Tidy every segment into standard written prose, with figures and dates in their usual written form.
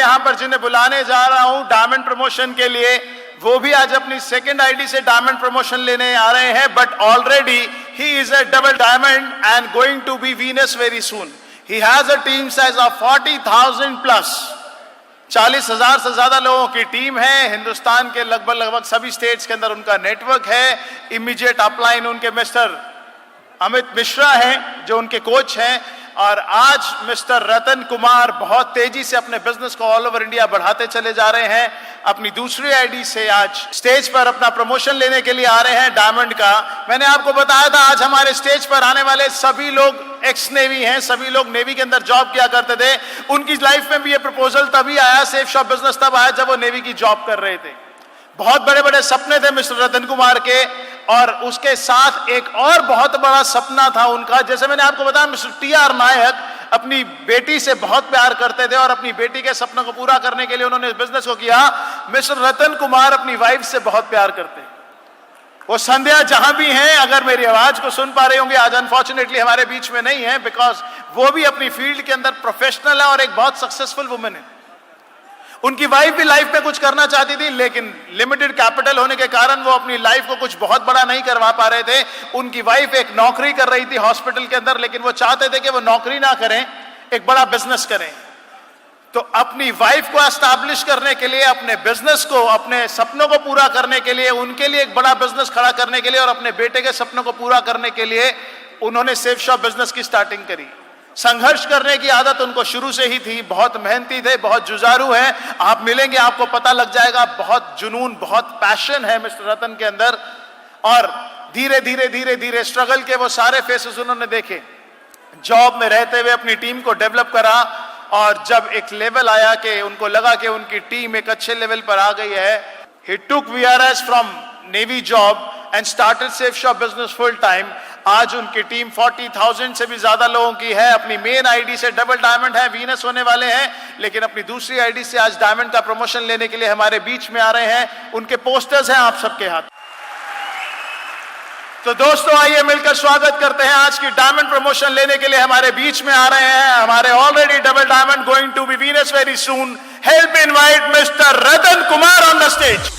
यहां पर जिन्हें बुलाने जा रहा हूं डायमंड प्रमोशन के लिए, वो भी आज अपनी सेकंड आईडी से डायमंड प्रमोशन लेने आ रहे हैं, but already he is a double diamond and going to be Venus very soon. He has a team size of 40,000 plus, 40,000 से ज्यादा लोगों की टीम है। हिंदुस्तान के लगभग सभी स्टेट्स के अंदर उनका नेटवर्क है। इमीडिएट अपलाइन उनके मिस्टर अमित मिश्रा हैं जो उनके कोच हैं, और आज मिस्टर रतन कुमार बहुत तेजी से अपने बिजनेस को ऑल ओवर इंडिया बढ़ाते चले जा रहे हैं। अपनी दूसरी आईडी से आज स्टेज पर अपना प्रमोशन लेने के लिए आ रहे हैं डायमंड का। मैंने आपको बताया था आज हमारे स्टेज पर आने वाले सभी लोग एक्स नेवी हैं, सभी लोग नेवी के अंदर जॉब किया करते थे। उनकी लाइफ में भी ये प्रपोजल तभी आया, सेफ शॉप बिजनेस तब आया जब वो नेवी की जॉब कर रहे थे। बहुत बड़े बड़े सपने थे मिस्टर रतन कुमार के, और उसके साथ एक और बहुत बड़ा सपना था उनका। जैसे मैंने आपको बताया, मिस्टर टी.आर. नायक अपनी बेटी से बहुत प्यार करते थे और अपनी बेटी के सपनों को पूरा करने के लिए उन्होंने बिजनेस को किया। मिस्टर रतन कुमार अपनी वाइफ से बहुत प्यार करते हैं। वो संध्या जहां भी हैं, अगर मेरी आवाज को सुन पा रहे होंगे, आज अनफॉर्चुनेटली हमारे बीच में नहीं है, बिकॉज वो भी अपनी फील्ड के अंदर प्रोफेशनल है और एक बहुत सक्सेसफुल वुमेन है। उनकी वाइफ भी लाइफ में कुछ करना चाहती थी, लेकिन लिमिटेड कैपिटल होने के कारण वो अपनी लाइफ को कुछ बहुत बड़ा नहीं करवा पा रहे थे। उनकी वाइफ एक नौकरी कर रही थी हॉस्पिटल के अंदर, लेकिन वो चाहते थे कि वो नौकरी ना करें, एक बड़ा बिजनेस करें। तो अपनी वाइफ को एस्टैब्लिश करने के लिए, अपने बिजनेस को, अपने सपनों को पूरा करने के लिए, उनके लिए एक बड़ा बिजनेस खड़ा करने के लिए और अपने बेटे के सपनों को पूरा करने के लिए उन्होंने सेफ शॉप बिजनेस की स्टार्टिंग करी। संघर्ष करने की आदत उनको शुरू से ही थी, बहुत मेहनती थे, बहुत जुझारू हैं। आप मिलेंगे आपको पता लग जाएगा, बहुत जुनून, बहुत पैशन है मिस्टर रतन के अंदर। और धीरे धीरे धीरे धीरे स्ट्रगल के वो सारे फेसेस उन्होंने देखे। जॉब में रहते हुए अपनी टीम को डेवलप करा, और जब एक लेवल आया कि उनको लगा कि उनकी टीम एक अच्छे लेवल पर आ गई है, he took VRS from navy job and started Safe Shop business full time. आज उनकी टीम 40,000 से भी ज्यादा लोगों की है। अपनी मेन आईडी से डबल डायमंड है, वीनस होने वाले हैं, लेकिन अपनी दूसरी आईडी से आज डायमंड का प्रमोशन लेने के लिए हमारे बीच में आ रहे हैं। उनके पोस्टर्स हैं आप सबके हाथ। तो दोस्तों आइए मिलकर स्वागत करते हैं आज की डायमंड प्रमोशन लेने के लिए हमारे बीच में आ रहे हैं हमारे already double diamond going to be Venus very soon. Help invite mister Ratan Kumar on the stage.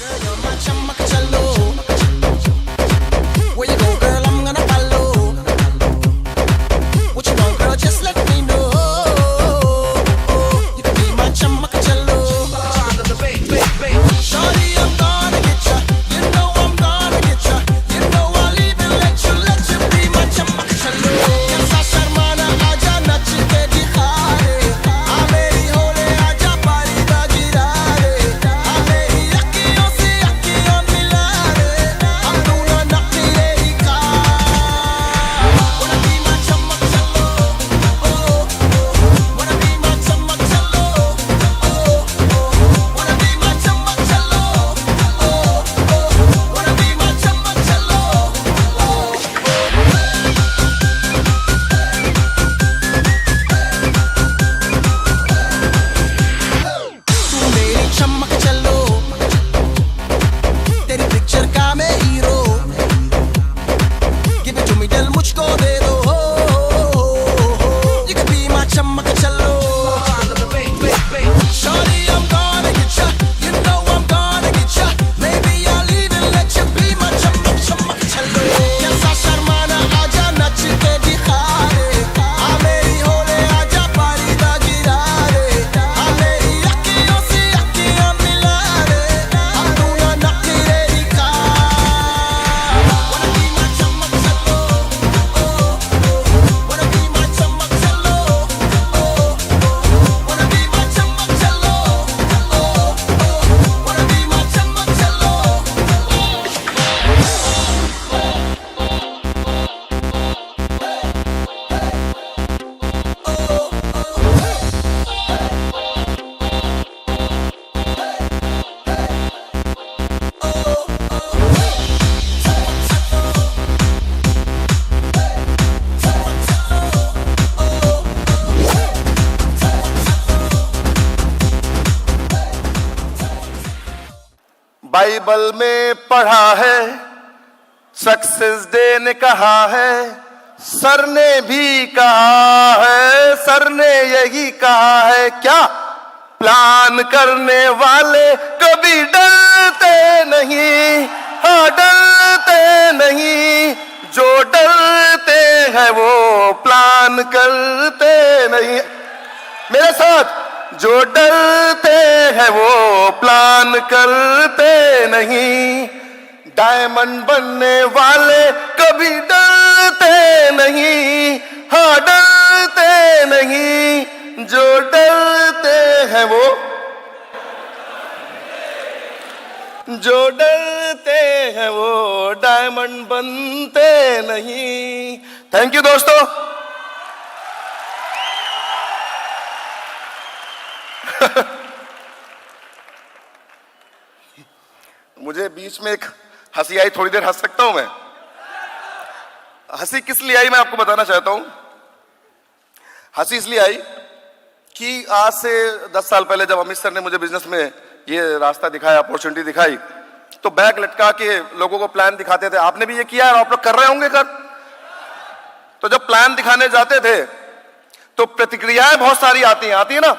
Bible में पढ़ा है, सक्सेस डे ने कहा है, सर ने भी कहा है, सर ने यही कहा है क्या प्लान करने वाले कभी डरते नहीं, हाँ डरते नहीं, जो डरते हैं वो प्लान करते नहीं। मेरे साथ, जो डरते हैं वो प्लान करते नहीं, डायमंड बनने वाले कभी डरते नहीं, हाँ डरते नहीं, जो डरते हैं वो, जो डरते हैं वो डायमंड बनते नहीं। थैंक यू दोस्तों। मुझे बीच में एक हंसी आई, थोड़ी देर हंस सकता हूं मैं? हंसी किस लिए आई मैं आपको बताना चाहता हूं। हंसी इसलिए आई कि आज से 10 साल पहले जब अमित सर ने मुझे बिजनेस में ये रास्ता दिखाया, अपॉर्चुनिटी दिखाई, तो बैग लटका के लोगों को प्लान दिखाते थे। आपने भी ये किया और आप लोग कर रहे होंगे कर। तो जब प्लान दिखाने जाते थे तो प्रतिक्रियाएं बहुत सारी आती है ना,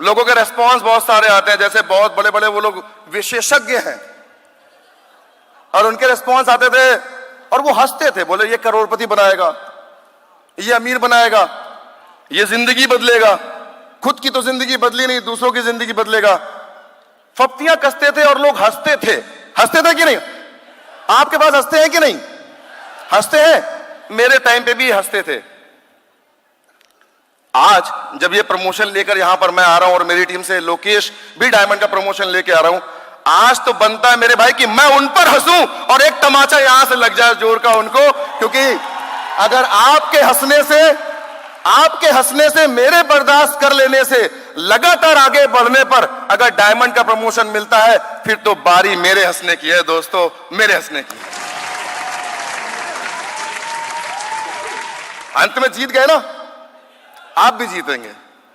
लोगों के रेस्पॉन्स बहुत सारे आते हैं। जैसे बहुत बड़े बड़े वो लोग विशेषज्ञ हैं और उनके रेस्पॉन्स आते थे और वो हंसते थे, बोले ये करोड़पति बनाएगा, ये अमीर बनाएगा, ये जिंदगी बदलेगा। खुद की तो जिंदगी बदली नहीं, दूसरों की जिंदगी बदलेगा। फप्तियां कसते थे और लोग हंसते थे। हंसते थे कि नहीं? आपके पास हंसते हैं कि नहीं? हंसते हैं। मेरे टाइम पे भी हंसते थे। आज जब ये प्रमोशन लेकर यहां पर मैं आ रहा हूं और मेरी टीम से लोकेश भी डायमंड का प्रमोशन लेके आ रहा हूं, आज तो बनता है मेरे भाई कि मैं उन पर हंसूं और एक तमाचा यहां से लग जाए जोर का उनको, क्योंकि अगर आपके हंसने से मेरे बर्दाश्त कर लेने से लगातार आगे बढ़ने पर अगर डायमंड का प्रमोशन मिलता है, फिर तो बारी मेरे हंसने की है दोस्तों, मेरे हंसने की। अंत में जीत गए ना, आप भी जीतेंगे।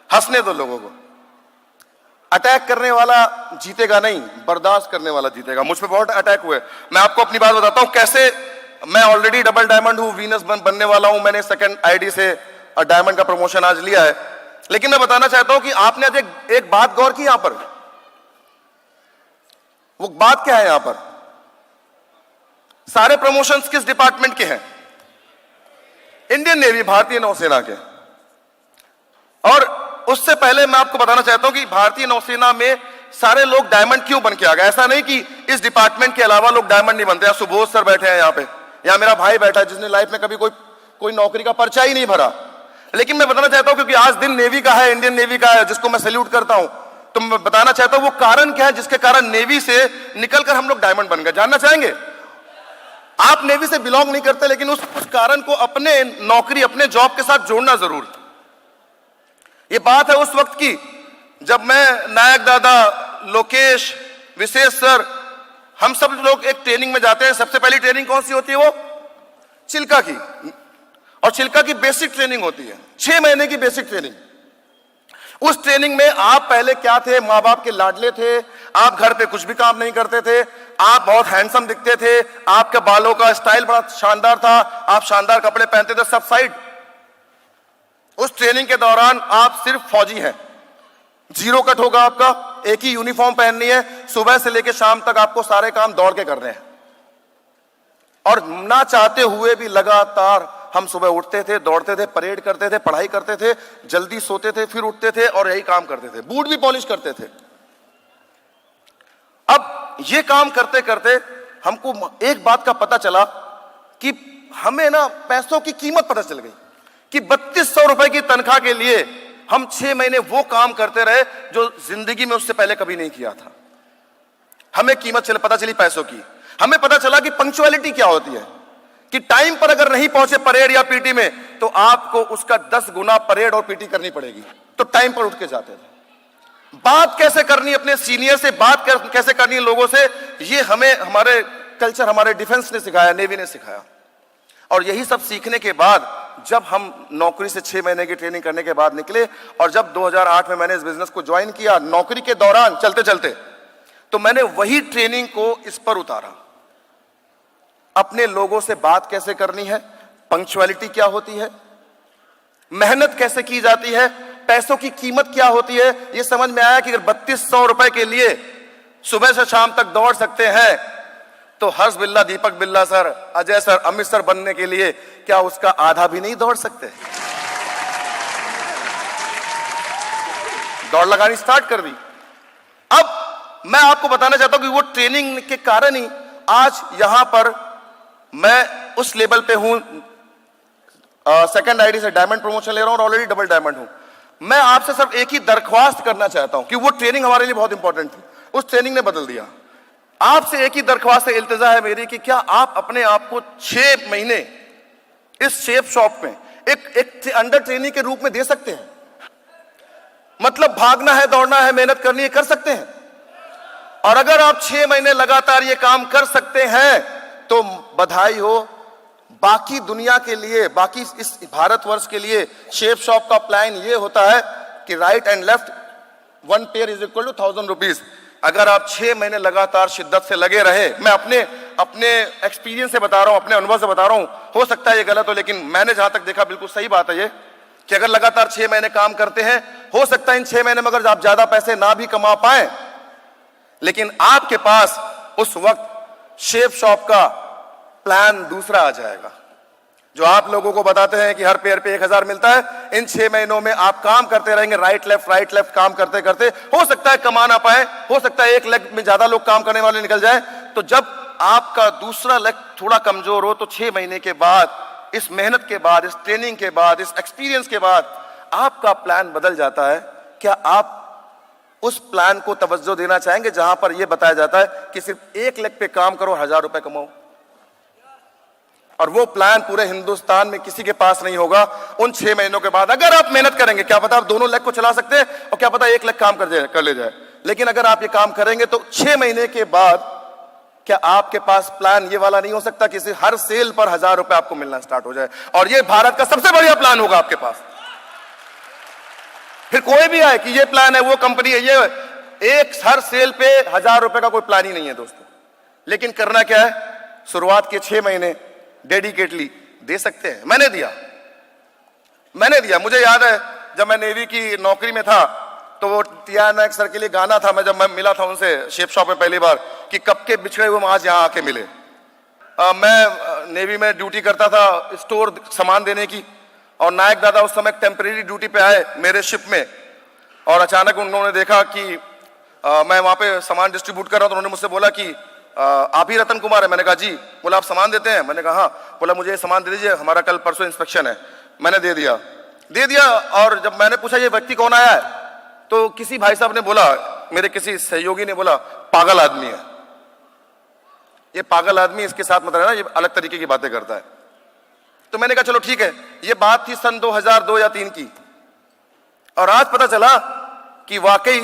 हंसने दो लोगों को। अटैक करने वाला जीतेगा नहीं, बर्दाश्त करने वाला जीतेगा। मुझ पे बहुत अटैक हुए। मैं आपको अपनी बात बताता हूं कैसे। मैं ऑलरेडी डबल डायमंड हूं, वीनस बनने वाला हूं। मैंने सेकंड आईडी से डायमंड का प्रमोशन आज लिया है। लेकिन मैं बताना चाहता हूं कि आपने आज एक बात गौर की यहां पर। वो बात क्या है यहां पर? सारे प्रमोशंस किस डिपार्टमेंट के हैं? इंडियन नेवी, भारतीय नौसेना के। और उससे पहले मैं आपको बताना चाहता हूं कि भारतीय नौसेना में सारे लोग डायमंड क्यों बन के आ गए। ऐसा नहीं कि इस डिपार्टमेंट के अलावा लोग डायमंड नहीं बनते। सुबोध सर बैठे हैं यहां पे, यहां मेरा भाई बैठा है जिसने लाइफ में कभी कोई नौकरी का पर्चा ही नहीं भरा। लेकिन मैं बताना चाहता हूं क्योंकि आज दिन नेवी का है, इंडियन नेवी का है, जिसको मैं सैल्यूट करता हूं, तो मैं बताना चाहता हूं वो कारण क्या है जिसके कारण नेवी से निकलकर हम लोग डायमंड बन गए। जानना चाहेंगे? आप नेवी से बिलोंग नहीं करते, लेकिन उस कारण को अपने नौकरी, अपने जॉब के साथ जोड़ना जरूर। ये बात है उस वक्त की जब मैं, नायक दादा, लोकेश, विशेष सर, हम सब लोग एक ट्रेनिंग में जाते हैं। सबसे पहली ट्रेनिंग कौन सी होती है? वो चिल्का की। और चिल्का की बेसिक ट्रेनिंग होती है, 6 महीने की बेसिक ट्रेनिंग। उस ट्रेनिंग में आप पहले क्या थे? मां बाप के लाडले थे। आप घर पे कुछ भी काम नहीं करते थे। आप बहुत हैंडसम दिखते थे। आपके बालों का स्टाइल बड़ा शानदार था। आप शानदार कपड़े पहनते थे, सब साइड। उस ट्रेनिंग के दौरान आप सिर्फ फौजी हैं। जीरो कट होगा आपका, एक ही यूनिफॉर्म पहननी है, सुबह से लेकर शाम तक आपको सारे काम दौड़ के करने हैं। और ना चाहते हुए भी लगातार हम सुबह उठते थे, दौड़ते थे, परेड करते थे, पढ़ाई करते थे, जल्दी सोते थे, फिर उठते थे और यही काम करते थे। बूट भी पॉलिश करते थे। अब ये काम करते करते हमको एक बात का पता चला कि हमें ना पैसों की कीमत पता चल गई कि 3200 रुपए की तनख्वाह के लिए हम 6 महीने वो काम करते रहे जो जिंदगी में उससे पहले कभी नहीं किया था। हमें कीमत पता चली पैसों की। हमें पता चला कि पंक्चुअलिटी क्या होती है, कि टाइम पर अगर नहीं पहुंचे परेड या पीटी में तो आपको उसका 10 गुना परेड और पीटी करनी पड़ेगी। तो टाइम पर उठ के जाते थे। बात कैसे करनी अपने सीनियर से, बात कैसे करनी है लोगों से, ये हमें हमारे कल्चर, हमारे डिफेंस ने सिखाया, नेवी ने सिखाया। और यही सब सीखने के बाद जब हम नौकरी से 6 महीने की ट्रेनिंग करने के बाद निकले और जब 2008 में मैंने इस बिजनेस को ज्वाइन किया, नौकरी के दौरान चलते चलते, तो मैंने वही ट्रेनिंग को इस पर उतारा। अपने लोगों से बात कैसे करनी है, पंक्चुअलिटी क्या होती है, मेहनत कैसे की जाती है, पैसों की कीमत क्या होती है, ये समझ में आया कि अगर 3200 रुपए के लिए सुबह से शाम तक दौड़ सकते हैं तो हर्ष बिल्ला, दीपक बिल्ला sir, Ajay sir, Amit sir बनने के लिए क्या उसका आधा भी नहीं दौड़ सकते? दौड़ लगानी स्टार्ट कर दी। अब मैं आपको बताना चाहता हूं कि वो ट्रेनिंग के कारण ही आज यहां पर मैं उस लेवल पे हूं, सेकंड आईडी से डायमंड प्रमोशन ले रहा हूं और ऑलरेडी डबल डायमंड हूं। मैं आपसे सिर्फ एक ही दरख्वास्त करना चाहता हूं कि वो ट्रेनिंग हमारे लिए बहुत इंपॉर्टेंट थी, उस ट्रेनिंग ने बदल दिया। आपसे एक ही दरख्वास्त है, इल्तिजा है मेरी कि क्या आप अपने आप को 6 महीने इस शेप शॉप में एक अंडर ट्रेनिंग के रूप में दे सकते हैं? मतलब भागना है, दौड़ना है, मेहनत करनी है, कर सकते हैं। और अगर आप 6 महीने लगातार ये काम कर सकते हैं तो बधाई हो। बाकी दुनिया के लिए, बाकी इस भारतवर्ष के लिए शेप शॉप का प्लान ये होता है कि right and left 1 pair is equal to 1000 rupees. अगर आप 6 महीने लगातार शिद्दत से लगे रहे, मैं अपने एक्सपीरियंस से बता रहा हूं, अपने अनुभव से बता रहा हूं, हो सकता है ये गलत हो लेकिन मैंने जहां तक देखा बिल्कुल सही बात है ये, कि अगर लगातार 6 महीने काम करते हैं, हो सकता है इन 6 महीने में अगर आप ज्यादा पैसे ना भी कमा पाए, लेकिन आपके पास उस वक्त शेप शॉप का प्लान दूसरा आ जाएगा, जो आप लोगों को बताते हैं कि हर पेयर पे 1000 मिलता है। इन 6 महीनों में आप काम करते रहेंगे, राइट लेफ्ट काम करते करते, हो सकता है कमा ना पाए, हो सकता है एक लेग में ज्यादा लोग काम करने वाले निकल जाए, तो जब आपका दूसरा लेग थोड़ा कमजोर हो तो 6 महीने के बाद, इस मेहनत के बाद, इस ट्रेनिंग के बाद, इस एक्सपीरियंस के बाद आपका प्लान बदल जाता है। क्या आप उस प्लान को तवज्जो देना चाहेंगे जहां पर यह बताया जाता है कि सिर्फ एक लेग पे काम करो, 1000 रुपए कमाओ? और वो प्लान पूरे हिंदुस्तान में किसी के पास नहीं होगा। उन 6 महीनों के बाद अगर आप मेहनत करेंगे, क्या पता आप दोनों लेग को चला सकते हैं और क्या पता एक लेग काम कर ले जाए, लेकिन अगर आप ये काम करेंगे तो 6 महीने के बाद क्या आपके पास प्लान ये वाला नहीं हो सकता कि हर सेल पर 1000 रुपए आपको मिलना स्टार्ट हो जाए, और ये भारत का सबसे बढ़िया प्लान होगा आपके पास। फिर कोई भी आए कि ये प्लान है, वो कंपनी है, ये एक हर सेल पे 1000 रुपए का कोई प्लान ही नहीं है दोस्तों। लेकिन करना क्या है, शुरुआत के 6 महीने डेडिकेटली दे सकते हैं। मैंने दिया। मुझे याद है जब मैं नेवी की नौकरी में था तो वो टीआर नायक सर के लिए गाना था, जब मैं मिला था उनसे शेप शॉप में पहली बार, कि कब के बिछड़े हुए आज यहाँ आके मिले। मैं नेवी में ड्यूटी करता था स्टोर सामान देने की, और नायक दादा उस समय टेम्परेरी ड्यूटी पे आए मेरे शिप में, और अचानक उन्होंने देखा कि मैं वहां पे सामान डिस्ट्रीब्यूट कर रहा हूं, तो उन्होंने मुझसे बोला कि आप ही रतन कुमार है? मैंने कहा जी। बोला आप सामान देते हैं? मैंने कहा हाँ। बोला मुझे सामान दे दीजिए, हमारा कल परसों इंस्पेक्शन है। मैंने दे दिया। और जब मैंने पूछा ये व्यक्ति कौन आया है, तो किसी भाई साहब ने बोला, मेरे किसी सहयोगी ने बोला, पागल आदमी है ये, पागल आदमी, इसके साथ मत रहना, ये अलग तरीके की बातें करता है। तो मैंने कहा चलो ठीक है। ये बात थी सन 2002 या 3 की, और आज पता चला कि वाकई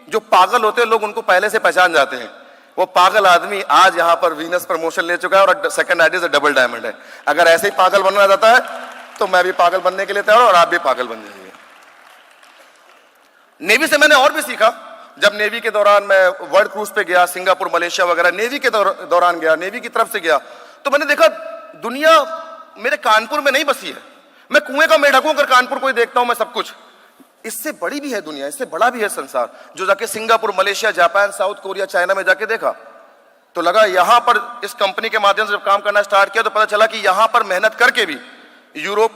जो पागल होते हैं लोग उनको पहले से पहचान जाते हैं। वो पागल आदमी आज यहां पर वीनस प्रमोशन ले चुका है और सेकंड आईडी से डबल डायमंड है। अगर ऐसे ही पागल बनना जाता है तो मैं भी पागल बनने के लिए तैयार हूं, और आप भी पागल बन जाइए। नेवी से मैंने और भी सीखा। जब नेवी के दौरान मैं वर्ल्ड क्रूज पे गया, सिंगापुर, मलेशिया वगैरह, नेवी के दौरान गया, नेवी की तरफ से गया, तो मैंने देखा दुनिया मेरे कानपुर में नहीं बसी है। मैं कुएं का मेढक हूं, अगर कानपुर कोई देखता हूं मैं सब कुछ। इससे बड़ी भी है दुनिया, इससे बड़ा भी है संसार। जो जाके Singapore, Malaysia, Japan, south Korea, China में जाके देखा तो लगा यहां पर इस कंपनी के माध्यम से जब काम करना स्टार्ट किया तो पता चला कि यहां पर मेहनत करके भी यूरोप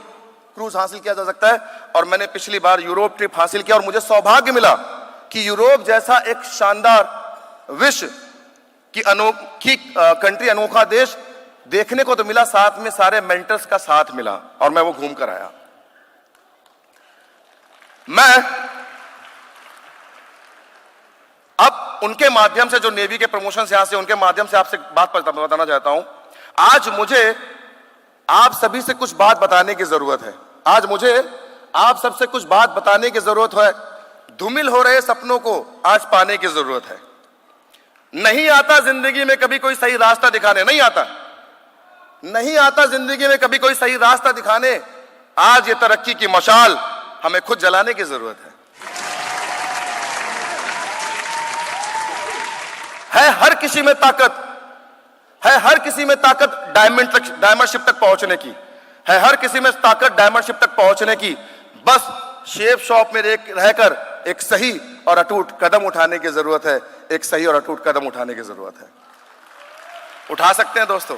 क्रूज हासिल किया जा सकता है। और मैंने पिछली बार यूरोप ट्रिप हासिल किया, और मुझे सौभाग्य मिला कि यूरोप जैसा एक शानदार विश्व की अनोखी कंट्री, अनोखा देश देखने को तो मिला, साथ में सारे मेंटर्स का साथ मिला, और मैं वो घूम कर आया। मैं अब उनके माध्यम से, जो नेवी के प्रमोशन यहां से, उनके माध्यम से आपसे बात बताना चाहता हूं। आज मुझे आप सभी से कुछ बात बताने की जरूरत है। आज मुझे आप सबसे कुछ बात बताने की जरूरत है। धूमिल हो रहे सपनों को आज पाने की जरूरत है। नहीं आता जिंदगी में कभी कोई सही रास्ता दिखाने, नहीं आता जिंदगी में कभी कोई सही रास्ता दिखाने। आज ये तरक्की की मशाल हमें खुद जलाने की जरूरत है हर किसी में ताकत है, हर किसी में ताकत डायमंडशिप तक पहुंचने की है, हर किसी में ताकत डायमंडशिप तक पहुंचने की। बस शेप शॉप में रहकर एक सही और अटूट कदम उठाने की जरूरत है, एक सही और अटूट कदम उठाने की जरूरत है। उठा सकते हैं दोस्तों।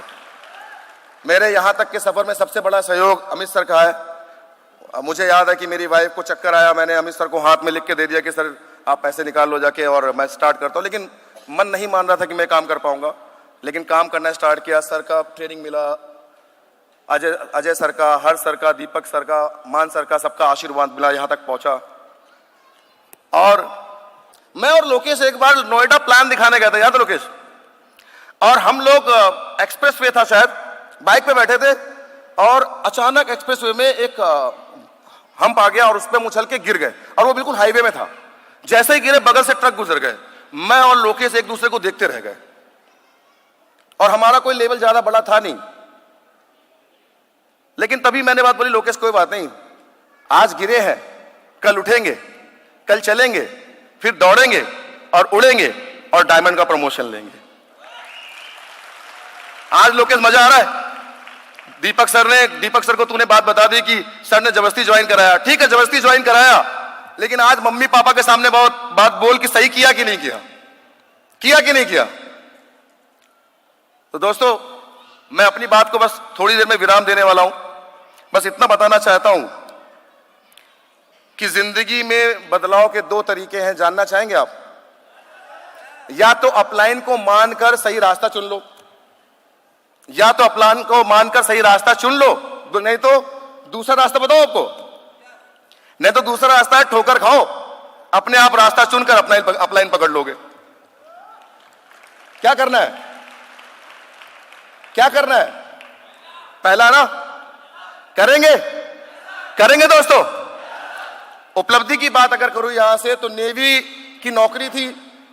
मेरे यहां तक के सफर में सबसे बड़ा सहयोग अमित सर का है। मुझे याद है कि मेरी वाइफ को चक्कर आया, मैंने अमित सर को हाथ में लिख के दे दिया कि सर आप पैसे निकाल लो जाके और मैं स्टार्ट करता हूं, लेकिन मन नहीं मान रहा था कि मैं काम कर पाऊंगा, लेकिन काम करना स्टार्ट किया। सर का ट्रेनिंग मिला, अजय सर का, हर्ष सर का, दीपक सर का, मान सर का, सबका आशीर्वाद मिला, यहां तक पहुंचा। और मैं और लोकेश एक बार नोएडा प्लान दिखाने गए थे, याद है लोकेश? और हम लोग एक्सप्रेस वे था शायद, बाइक पे बैठे थे और अचानक एक्सप्रेस वे में एक हम्प आ गया और उस पर उछल के गिर गए, और वो बिल्कुल हाईवे में था। जैसे ही गिरे बगल से ट्रक गुजर गए, मैं और लोकेश एक दूसरे को देखते रह गए, और हमारा कोई लेवल ज्यादा बड़ा था नहीं। लेकिन तभी मैंने बात बोली, लोकेश कोई बात नहीं, आज गिरे हैं, कल उठेंगे, कल चलेंगे, फिर दौड़ेंगे और उड़ेंगे और डायमंड का प्रमोशन लेंगे। आज लोकेश मजा आ रहा है। दीपक सर को तूने बात बता दी कि सर ने जबरदस्ती ज्वाइन कराया, ठीक है जबरदस्ती ज्वाइन कराया, लेकिन आज मम्मी पापा के सामने बहुत बात बोल कि सही किया कि नहीं किया, किया कि नहीं किया। तो दोस्तों मैं अपनी बात को बस थोड़ी देर में विराम देने वाला हूं। बस इतना बताना चाहता हूं कि जिंदगी में बदलाव के दो तरीके हैं, जानना चाहेंगे आप? या तो अपलाइन को मानकर सही रास्ता चुन लो, या तो अपलाइन को मानकर सही रास्ता चुन लो, नहीं तो दूसरा रास्ता बताओ आपको, नहीं तो दूसरा रास्ता है ठोकर खाओ, अपने आप रास्ता चुनकर अपलाइन पकड़ लोगे। क्या करना है? क्या करना है? पहला ना, करेंगे करेंगे दोस्तों। उपलब्धि की बात अगर करूं यहां से, तो नेवी की नौकरी थी,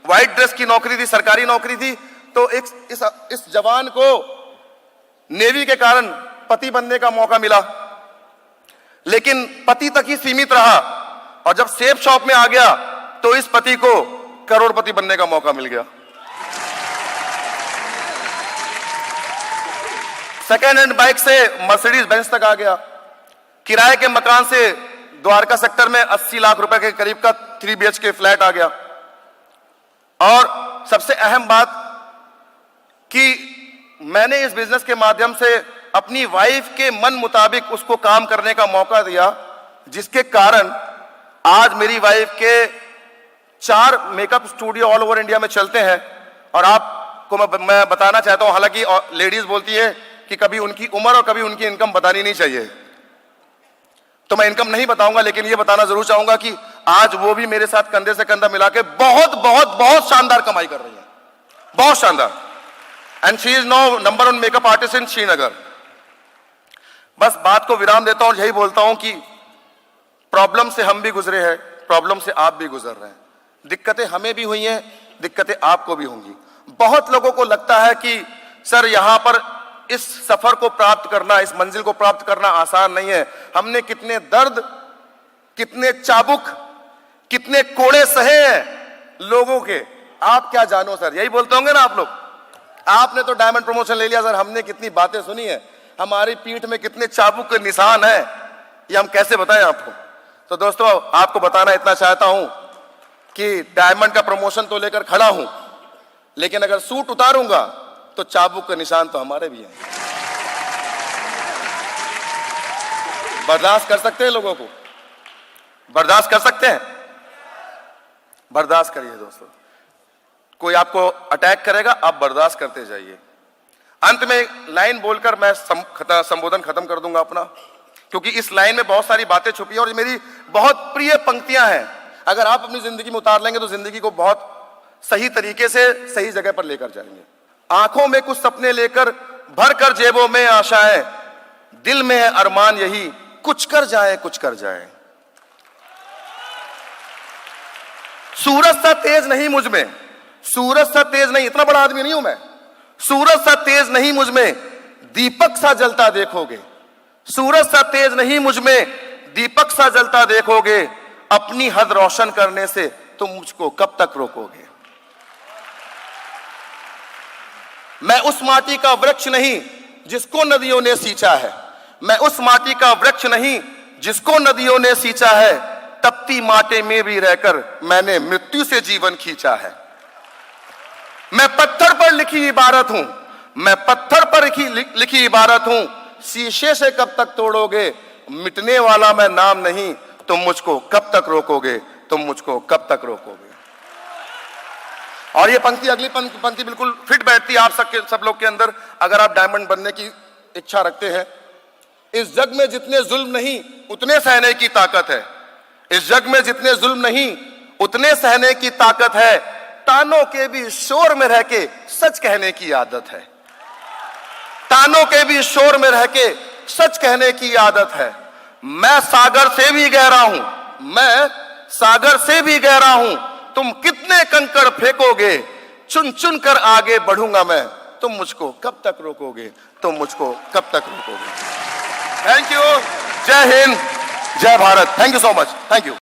व्हाइट ड्रेस की नौकरी थी, सरकारी नौकरी थी। तो इस जवान को नेवी के कारण पति बनने का मौका मिला, लेकिन पति तक ही सीमित रहा, और जब सेफ शॉप में आ गया तो इस पति को करोड़पति बनने का मौका मिल गया। सेकेंड हैंड बाइक से मर्सिडीज बेंज तक आ गया। किराए के मकान से द्वारका सेक्टर में 80 लाख रुपए के करीब का 3 BHK फ्लैट आ गया। और सबसे अहम बात कि मैंने इस बिजनेस के माध्यम से अपनी वाइफ के मन मुताबिक उसको काम करने का मौका दिया, जिसके कारण आज मेरी वाइफ के 4 makeup studio all over India में चलते हैं। और आपको मैं बताना चाहता हूं, हालांकि लेडीज बोलती है कि कभी उनकी उम्र और कभी उनकी इनकम बतानी नहीं चाहिए, तो मैं इनकम नहीं बताऊंगा, लेकिन यह बताना जरूर चाहूंगा कि आज वो भी मेरे साथ कंधे से कंधा मिला के बहुत बहुत बहुत शानदार कमाई कर रही है, बहुत शानदार। And she is now number 1 makeup artist in Srinagar. बस बात को विराम देता हूं, यही बोलता हूं कि प्रॉब्लम से हम भी गुजरे हैं, प्रॉब्लम से आप भी गुजर रहे हैं, दिक्कतें हमें भी हुई हैं, दिक्कतें आपको भी होंगी। बहुत लोगों को लगता है कि सर यहां पर इस सफर को प्राप्त करना, इस मंजिल को प्राप्त करना आसान नहीं है, हमने कितने दर्द, कितने चाबुक, कितने कोड़े सहे हैं लोगों के, आप क्या जानो सर, यही बोलते होंगे ना आप लोग। आपने तो डायमंड प्रमोशन ले लिया सर, हमने कितनी बातें सुनी है, हमारी पीठ में कितने चाबुक के निशान है, ये हम कैसे बताएं आपको। तो दोस्तों आपको बताना इतना चाहता हूं कि डायमंड का प्रमोशन तो लेकर खड़ा हूं, लेकिन अगर सूट उतारूंगा तो चाबुक के निशान तो हमारे भी हैं। बर्दाश्त कर सकते हैं लोगों को, बर्दाश्त कर सकते हैं, बर्दाश्त करिए दोस्तों। कोई आपको अटैक करेगा, आप बर्दाश्त करते जाइए। अंत में एक लाइन बोलकर मैं संबोधन खत्म कर दूंगा अपना, क्योंकि इस लाइन में बहुत सारी बातें छुपी हैं और मेरी बहुत प्रिय पंक्तियां हैं। अगर आप अपनी जिंदगी में उतार लेंगे तो जिंदगी को बहुत सही तरीके से सही जगह पर लेकर जाएंगे। आंखों में कुछ सपने लेकर, भर कर जेबों में आशाएं, दिल में है अरमान यही, कुछ कर जाए कुछ कर जाए। सूरज सा तेज नहीं मुझ में, सूरज सा तेज नहीं, इतना बड़ा आदमी नहीं हूं मैं, सूरज सा तेज नहीं मुझ में, दीपक सा जलता देखोगे। सूरज सा तेज नहीं मुझ में, दीपक सा जलता देखोगे। अपनी हद रोशन करने से तुम मुझको कब तक रोकोगे। मैं उस माटी का वृक्ष नहीं जिसको नदियों ने सींचा है, मैं उस माटी का वृक्ष नहीं जिसको नदियों ने सींचा है। तपती माटे में भी रहकर मैंने मृत्यु से जीवन खींचा है। मैं पत्थर पर लिखी इबारत हूं, मैं पत्थर पर लिखी इबारत हूं, शीशे से कब तक तोड़ोगे, मिटने वाला मैं नाम नहीं, तुम मुझको कब तक रोकोगे, तुम मुझको कब तक रोकोगे। और ये पंक्ति, अगली पंक्ति बिल्कुल फिट बैठती है आप सब लोग के अंदर, अगर आप डायमंड बनने की इच्छा रखते हैं। इस जग में जितने जुल्म नहीं उतने सहने की ताकत है, इस जग में जितने जुल्म नहीं उतने सहने की ताकत है, तानों के भी शोर में रह के सच कहने की आदत है, तानों के भी शोर में रह के सच कहने की आदत है। मैं सागर से भी गहरा हूं, मैं सागर से भी गहरा हूं, तुम कितने कंकड़ फेंकोगे, चुन चुन कर आगे बढ़ूंगा मैं, तुम मुझको कब तक रोकोगे, तुम मुझको कब तक रोकोगे। थैंक यू, जय हिंद, जय Bharat. Thank you so much, thank you.